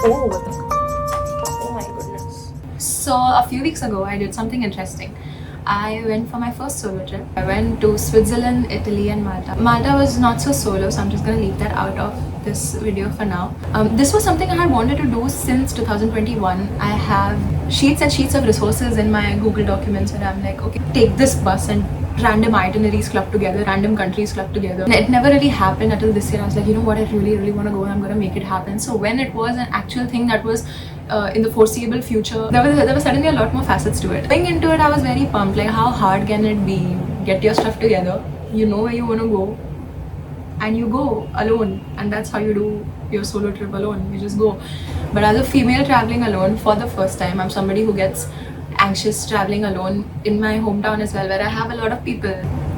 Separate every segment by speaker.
Speaker 1: Oh my goodness. So a few weeks ago, I did something interesting. I went for my first solo trip. I went to Switzerland, Italy and Malta. Malta was not so solo, so I'm just gonna leave that out of this video for now. This was something I had wanted to do since 2021. I have sheets and sheets of resources in my Google documents where I'm like, okay, take this bus and random itineraries clubbed together, random countries clubbed together. And it never really happened until this year. I was like, you know what, I really want to go and I'm going to make it happen. So when it was an actual thing that was in the foreseeable future, there was suddenly a lot more facets to it. Going into it, I was very pumped. Like, how hard can it be? Get your stuff together, you know where you want to go, and you go alone. And that's how you do your solo trip alone. You just go. But as a female traveling alone for the first time, I'm somebody who gets anxious traveling alone in my hometown as well, where I have a lot of people.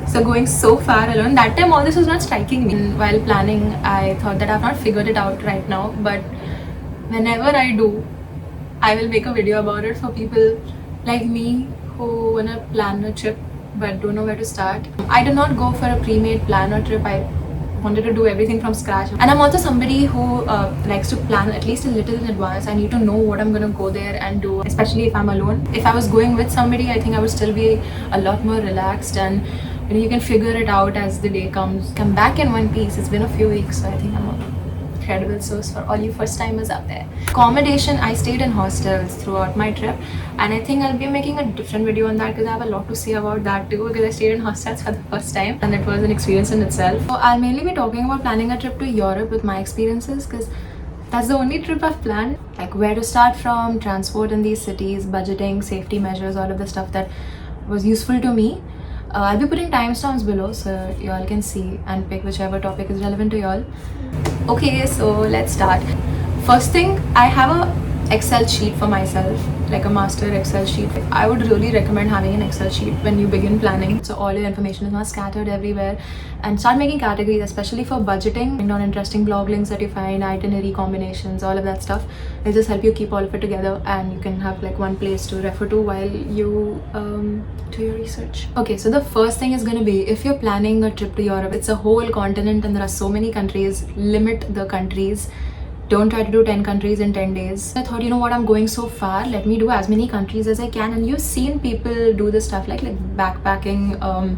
Speaker 1: So going so far alone, that time all this was not striking me. And while planning, I thought that I've not figured it out right now, but whenever I do, I will make a video about it for people like me who wanna plan a trip but don't know where to start. I did not go for a pre-made plan or trip. I wanted to do everything from scratch, and I'm also somebody who likes to plan at least a little in advance. I need to know what I'm gonna go there and do, especially if I'm alone. If I was going with somebody, I think I would still be a lot more relaxed, and you know, you can figure it out as the day comes. Come back in one piece. It's been a few weeks, so I think I'm a credible source for all you first timers out there. Accommodation, I stayed in hostels throughout my trip, and I think I'll be making a different video on that because I have a lot to say about that too, because I stayed in hostels for the first time and it was an experience in itself. So I'll mainly be talking about planning a trip to Europe with my experiences, because that's the only trip I've planned. Like where to start from, transport in these cities, budgeting, safety measures, all of the stuff that was useful to me. I'll be putting timestamps below so y'all can see and pick whichever topic is relevant to y'all. Okay, so let's start. First thing, I have a Excel sheet for myself, like a master Excel sheet. I would really recommend having an Excel sheet when you begin planning, so all your information is not scattered everywhere, and start making categories, especially for budgeting, and on interesting blog links that you find, itinerary combinations, all of that stuff. It'll just help you keep all of it together, and you can have like one place to refer to while you do your research. Okay, so the first thing is going to be, if you're planning a trip to Europe, it's a whole continent and there are so many countries. Limit the countries. Don't try to do 10 countries in 10 days. I thought, you know what, I'm going so far, let me do as many countries as I can. And you've seen people do this stuff like backpacking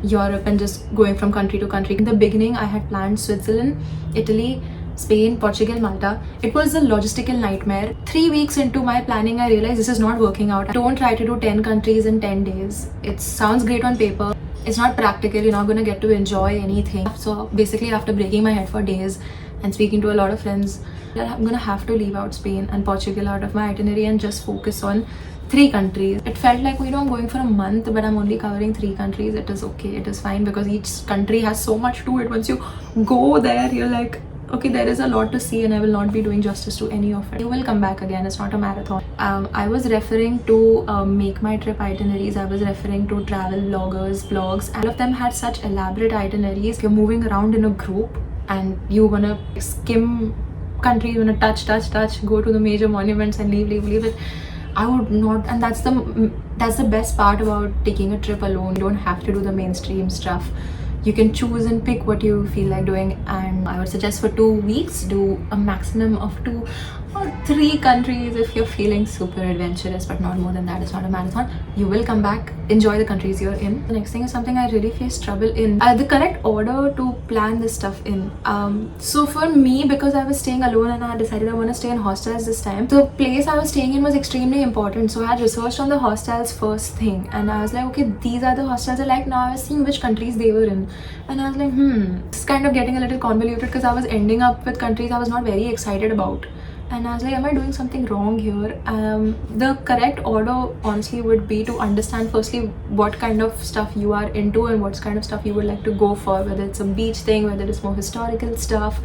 Speaker 1: Europe and just going from country to country. In the beginning, I had planned Switzerland, Italy, Spain, Portugal, Malta. It was a logistical nightmare. 3 weeks into my planning, I realized this is not working out. Don't try to do 10 countries in 10 days. It sounds great on paper. It's not practical. You're not going to get to enjoy anything. So basically, after breaking my head for days and speaking to a lot of friends, I'm gonna have to leave out Spain and Portugal out of my itinerary and just focus on 3 countries. It felt like, you know, I'm going for a month but I'm only covering 3 countries. It is okay, it is fine, because each country has so much to it. Once you go there, you're like, okay, there is a lot to see and I will not be doing justice to any of it. You will come back again. It's not a marathon. I was referring to make my trip itineraries. I was referring to travel bloggers, blogs. All of them had such elaborate itineraries. You're moving around in a group and you wanna skim country, you wanna touch, go to the major monuments and leave it. I would not, and that's the best part about taking a trip alone. You don't have to do the mainstream stuff. You can choose and pick what you feel like doing, and I would suggest for 2 weeks, do a maximum of 2 or 3 countries if you're feeling super adventurous, but not more than that. It's not a marathon. You will come back, enjoy the countries you're in. The next thing is something I really face trouble in, the correct order to plan this stuff in. So for me, because I was staying alone and I decided I want to stay in hostels this time, the place I was staying in was extremely important. So I had researched on the hostels first thing, and I was like, okay, these are the hostels I like. Now I was seeing which countries they were in, and I was like, it's kind of getting a little convoluted, because I was ending up with countries I was not very excited about. And I was like, am I doing something wrong here? The correct order honestly would be to understand firstly what kind of stuff you are into and what kind of stuff you would like to go for, whether it's a beach thing, whether it's more historical stuff.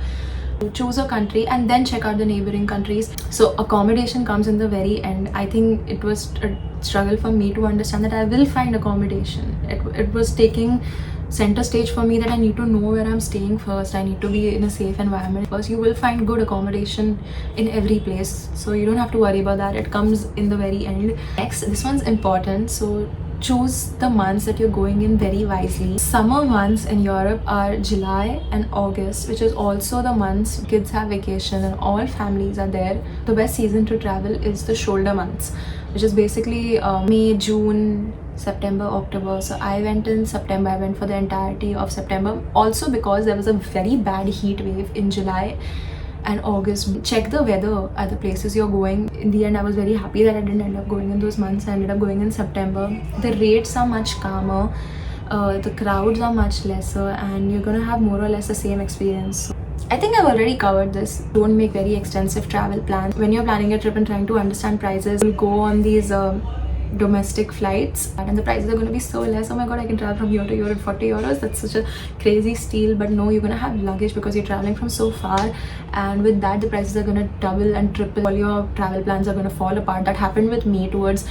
Speaker 1: Choose a country and then check out the neighboring countries. So accommodation comes in the very end. I think it was a struggle for me to understand that I will find accommodation. It was taking center stage for me that I need to know where I'm staying first. I need to be in a safe environment first. You will find good accommodation in every place, so you don't have to worry about that. It comes in the very end. Next, this one's important. So choose the months that you're going in very wisely. Summer months in Europe are July and August, which is also the months kids have vacation and all families are there. The best season to travel is the shoulder months, which is basically May, June, September, October. So I went in September. I went for the entirety of September, also because there was a very bad heat wave in July and August. Check the weather at the places you're going. In the end, I was very happy that I didn't end up going in those months. I ended up going in September. The rates are much calmer, the crowds are much lesser, and you're gonna have more or less the same experience. I think I've already covered this. Don't make very extensive travel plans. When you're planning a trip and trying to understand prices, you'll go on these domestic flights and the prices are going to be so less. Oh my god, I can travel from here to Europe at 40 euros. That's such a crazy steal. But no, you're going to have luggage because you're traveling from so far, and with that the prices are going to double and triple. All your travel plans are going to fall apart. That happened with me towards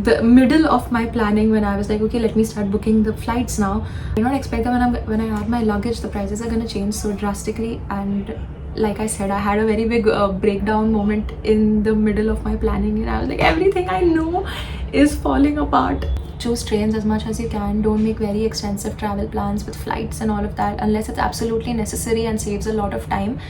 Speaker 1: the middle of my planning, when I was like, okay, let me start booking the flights now. I don't expect that when I add my luggage, the prices are going to change so drastically. And like I said, I had a very big breakdown moment in the middle of my planning, and I was like, everything I know is falling apart. Choose trains as much as you can. Don't make very extensive travel plans with flights and all of that unless it's absolutely necessary and saves a lot of time.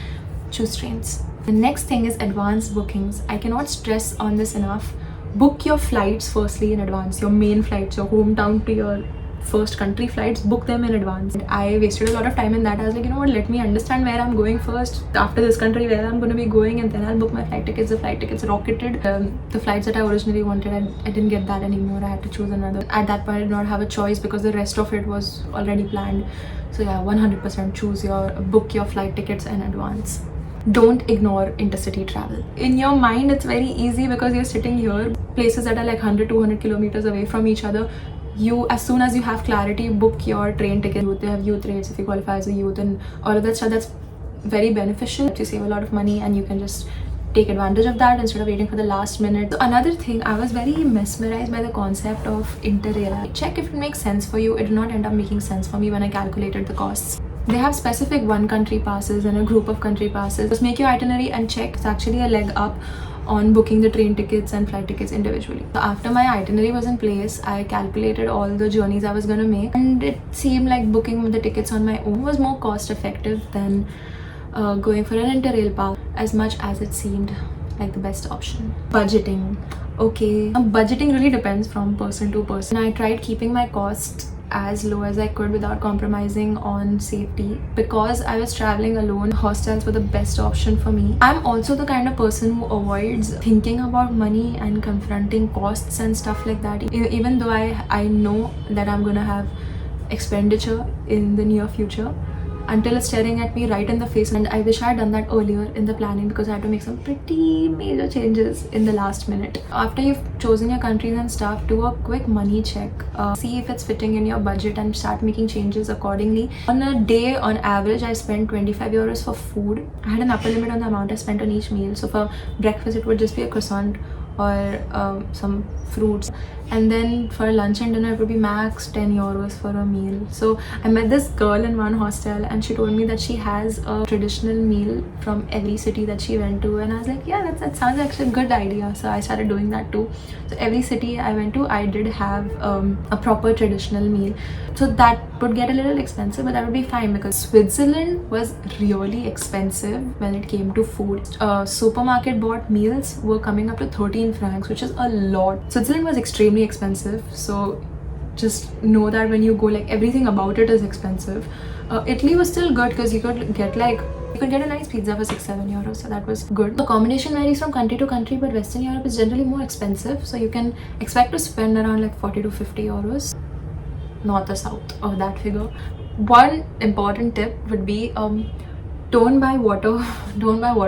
Speaker 1: Choose trains. The next thing is advanced bookings. I cannot stress on this enough. Book your flights firstly in advance. Your main flights, your hometown to your first country flights, book them in advance. I wasted a lot of time in that. I was like, you know what, let me understand where I'm going first, after this country where I'm going to be going, and then I'll book my flight tickets. The flight tickets rocketed. The flights that I originally wanted, I didn't get that anymore. I had to choose another. At that point I did not have a choice because the rest of it was already planned. So yeah, 100% book your flight tickets in advance. Don't ignore intercity travel. In your mind it's very easy because you're sitting here, places that are like 100-200 kilometers away from each other. As soon as you have clarity, book your train ticket. They have youth rates if you qualify as a youth and all of that stuff. That's very beneficial. You save a lot of money and you can just take advantage of that instead of waiting for the last minute. So another thing, I was very mesmerized by the concept of interrail. Check if it makes sense for you. It did not end up making sense for me when I calculated the costs. They have specific one country passes and a group of country passes. Just make your itinerary and check. It's actually a leg up on booking the train tickets and flight tickets individually. So after my itinerary was in place, I calculated all the journeys I was going to make, and it seemed like booking the tickets on my own was more cost effective than going for an interrail pass, as much as it seemed like the best option. Budgeting. Okay, budgeting really depends from person to person. I tried keeping my costs as low as I could without compromising on safety. Because I was traveling alone, hostels were the best option for me. I'm also the kind of person who avoids thinking about money and confronting costs and stuff like that. Even though I know that I'm gonna have expenditure in the near future, until it's staring at me right in the face. And I wish I had done that earlier in the planning because I had to make some pretty major changes in the last minute. After you've chosen your countries and stuff, do a quick money check. See if it's fitting in your budget and start making changes accordingly. On a day, on average, I spent 25 euros for food. I had an upper limit on the amount I spent on each meal. So for breakfast, it would just be a croissant or some fruits, and then for lunch and dinner it would be max 10 euros for a meal. So I met this girl in one hostel and she told me that she has a traditional meal from every city that she went to, and I was like, yeah, that sounds actually a good idea. So I started doing that too. So every city I went to, I did have a proper traditional meal. So that would get a little expensive, but that would be fine because Switzerland was really expensive when it came to food. Supermarket bought meals were coming up to 13 francs, which is a lot. Switzerland was extremely expensive, so just know that when you go, like, everything about it is expensive. Italy was still good because you could get a nice pizza for 6-7 euros, so that was good. Accommodation varies from country to country, but Western Europe is generally more expensive, so you can expect to spend around like 40 to 50 euros, not the south of that figure. One important tip would be don't buy water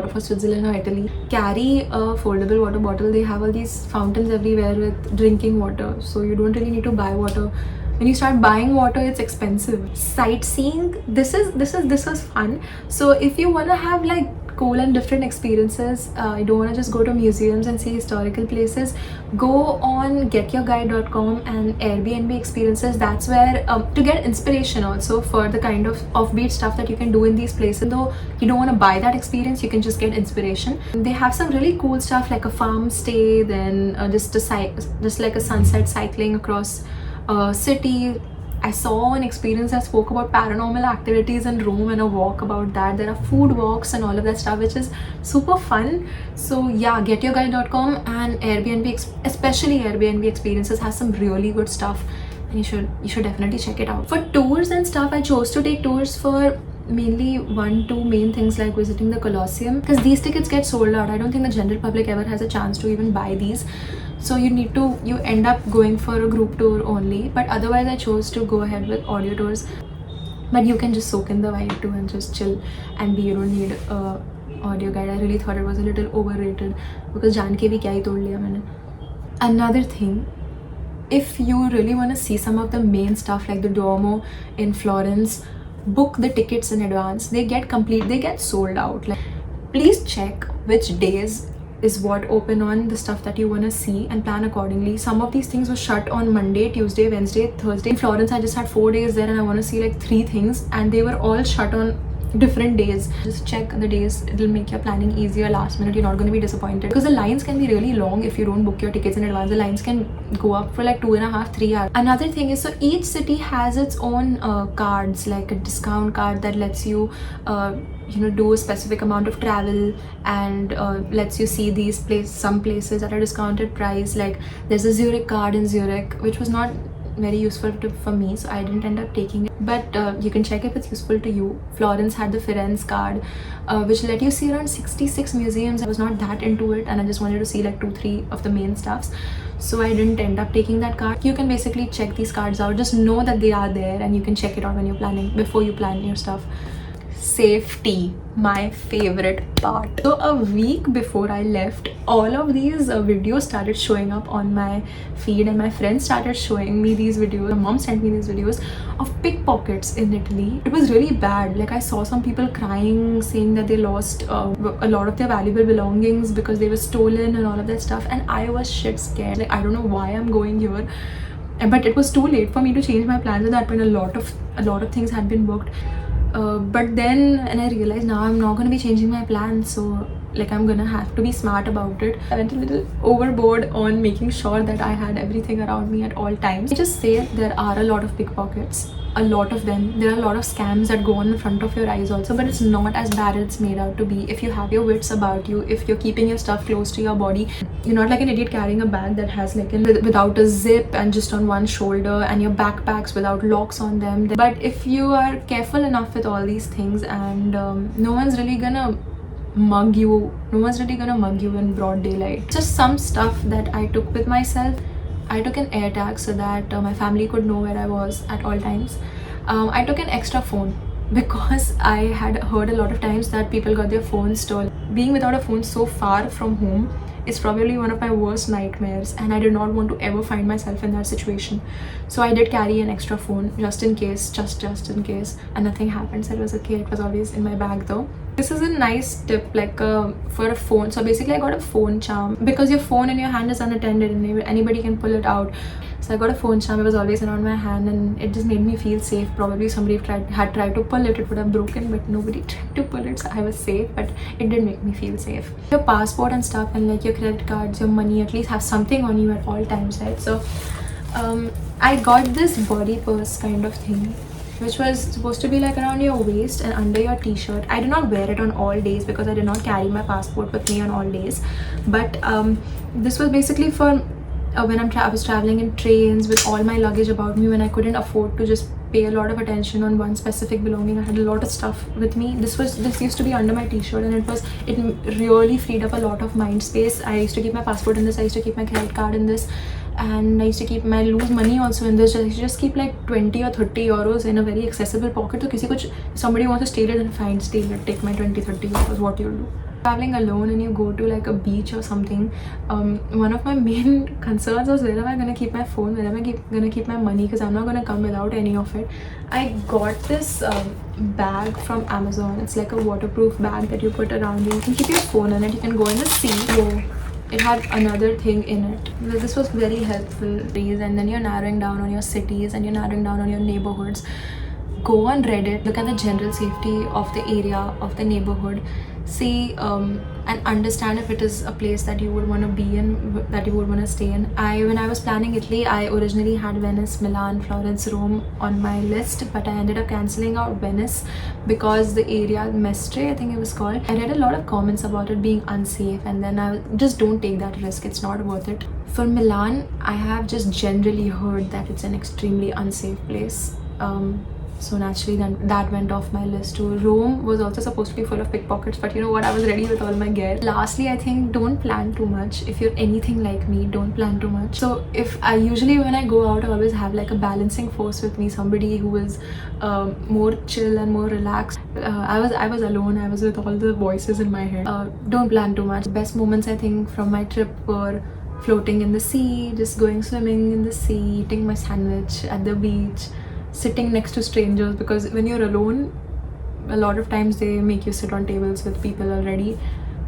Speaker 1: for Switzerland or Italy. Carry a foldable water bottle. They have all these fountains everywhere with drinking water, so you don't really need to buy water. When you start buying water, it's expensive. Sightseeing, this is fun. So if you want to have like cool and different experiences, you don't want to just go to museums and see historical places, go on getyourguide.com and Airbnb experiences. That's where to get inspiration also for the kind of offbeat stuff that you can do in these places. Though you don't want to buy that experience, you can just get inspiration. They have some really cool stuff like a farm stay, then just like a sunset cycling across a city. I saw an experience that spoke about paranormal activities in Rome and a walk about that. There are food walks and all of that stuff, which is super fun. So yeah, getyourguide.com and Airbnb, especially Airbnb experiences, has some really good stuff, and you should definitely check it out. For tours and stuff, I chose to take tours for mainly two main things, like visiting the Colosseum, because these tickets get sold out. I don't think the general public ever has a chance to even buy these, so you end up going for a group tour only. But otherwise I chose to go ahead with audio tours, but you can just soak in the vibe too and just chill and you don't need a audio guide. I really thought it was a little overrated because jaan ke bhi kya hi tod liya maine. Another thing, if you really want to see some of the main stuff like the Duomo in Florence, book the tickets in advance. They get sold out. Like, please check which days is what open on the stuff that you want to see and plan accordingly. Some of these things were shut on Monday, Tuesday, Wednesday, Thursday. In Florence, I just had 4 days there and I want to see like 3 things, and they were all shut on different days. Just check the days. It'll make your planning easier last minute. You're not going to be disappointed because the lines can be really long if you don't book your tickets in advance. The lines can go up for like 2.5 3 hours. Another thing is, so each city has its own cards, like a discount card that lets you do a specific amount of travel and lets you see some places at a discounted price. Like there's a Zurich card in Zurich, which was not very useful for me, so I didn't end up taking it, but you can check if it's useful to you. Florence had the Firenze card, which let you see around 66 museums. I was not that into it and I just wanted to see like 2-3 of the main stuffs, so I didn't end up taking that card. You can basically check these cards out. Just know that they are there and you can check it out when you're planning, before you plan your stuff. Safety, my favorite part. So a week before I left, all of these videos started showing up on my feed, and my friends started showing me these videos. My mom sent me these videos of pickpockets in Italy. It was really bad. Like I saw some people crying, saying that they lost a lot of their valuable belongings because they were stolen and all of that stuff, and I was shit scared. Like I don't know why I'm going here, but it was too late for me to change my plans at that point. A lot of things had been booked. But then, and I realized now I'm not going to be changing my plans, so like I'm gonna have to be smart about it. I went a little overboard on making sure that I had everything around me at all times. I just say there are a lot of pickpockets, a lot of them. There are a lot of scams that go on in front of your eyes also, but it's not as bad as it's made out to be. If you have your wits about you, if you're keeping your stuff close to your body, you're not like an idiot carrying a bag that has like without a zip and just on one shoulder, and your backpacks without locks on them. But if you are careful enough with all these things, and no one's really gonna mug you in broad daylight. Just some stuff that I took with myself. I took an air tag so that my family could know where I was at all times. I took an extra phone because I had heard a lot of times that people got their phones stolen. Being without a phone so far from home is probably one of my worst nightmares, and I did not want to ever find myself in that situation. So I did carry an extra phone just in case, just in case, and nothing happened, so it was okay. It was always in my bag though. This is a nice tip, like for a phone. So basically I got a phone charm because your phone in your hand is unattended and anybody can pull it out. So I got a phone charm. It was always around my hand and it just made me feel safe. Probably somebody had tried to pull it, it would have broken, but nobody tried to pull it, so I was safe. But it did make me feel safe. Your passport and stuff and like your credit cards, your money, at least have something on you at all times, right? So I got this body purse kind of thing, which was supposed to be like around your waist and under your t-shirt. I did not wear it on all days because I did not carry my passport with me on all days, but this was basically for when I was traveling in trains with all my luggage about me, when I couldn't afford to just pay a lot of attention on one specific belonging. I had a lot of stuff with me. This used to be under my t-shirt, and it really freed up a lot of mind space. I used to keep my passport in this, I used to keep my credit card in this, and I used to keep my loose money also in this. I used to just keep like 20 or 30 euros in a very accessible pocket. So if somebody wants to steal it, then fine, steal it, take my 20-30 euros, what you'll do. Traveling alone and you go to like a beach or something, one of my main concerns was, where am I gonna keep my phone, where am I gonna keep my money, because I'm not gonna come without any of it. I got this bag from Amazon. It's like a waterproof bag that you put around you. You can keep your phone in it, you can go in the sea. Whoa. It had another thing in it. This was very helpful. And then you're narrowing down on your cities and you're narrowing down on your neighborhoods. Go on Reddit, look at the general safety of the area, of the neighborhood, see and understand if it is a place that you would want to be in, that you would want to stay in. When I was planning Italy, I originally had Venice, Milan, Florence, Rome on my list, but I ended up cancelling out Venice because the area, Mestre I think it was called, I read a lot of comments about it being unsafe, and then I just don't take that risk, it's not worth it. For Milan, I have just generally heard that it's an extremely unsafe place. So naturally then that went off my list too. Rome was also supposed to be full of pickpockets, but you know what, I was ready with all my gear. Lastly, I think don't plan too much. If you're anything like me, don't plan too much. So if I usually, when I go out, I always have like a balancing force with me, somebody who is more chill and more relaxed. I was alone, I was with all the voices in my head. Don't plan too much. Best moments I think from my trip were floating in the sea, just going swimming in the sea, eating my sandwich at the beach, sitting next to strangers, because when you're alone, a lot of times they make you sit on tables with people already,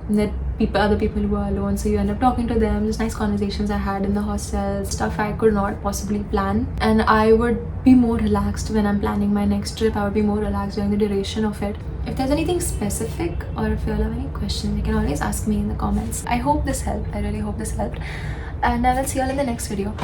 Speaker 1: that other people who are alone, so you end up talking to them. Just nice conversations I had in the hostel, stuff I could not possibly plan. And I would be more relaxed when I'm planning my next trip. I would be more relaxed during the duration of it. If there's anything specific, or if you all have any questions, you can always ask me in the comments. I hope this helped. I really hope this helped, and I will see you all in the next video.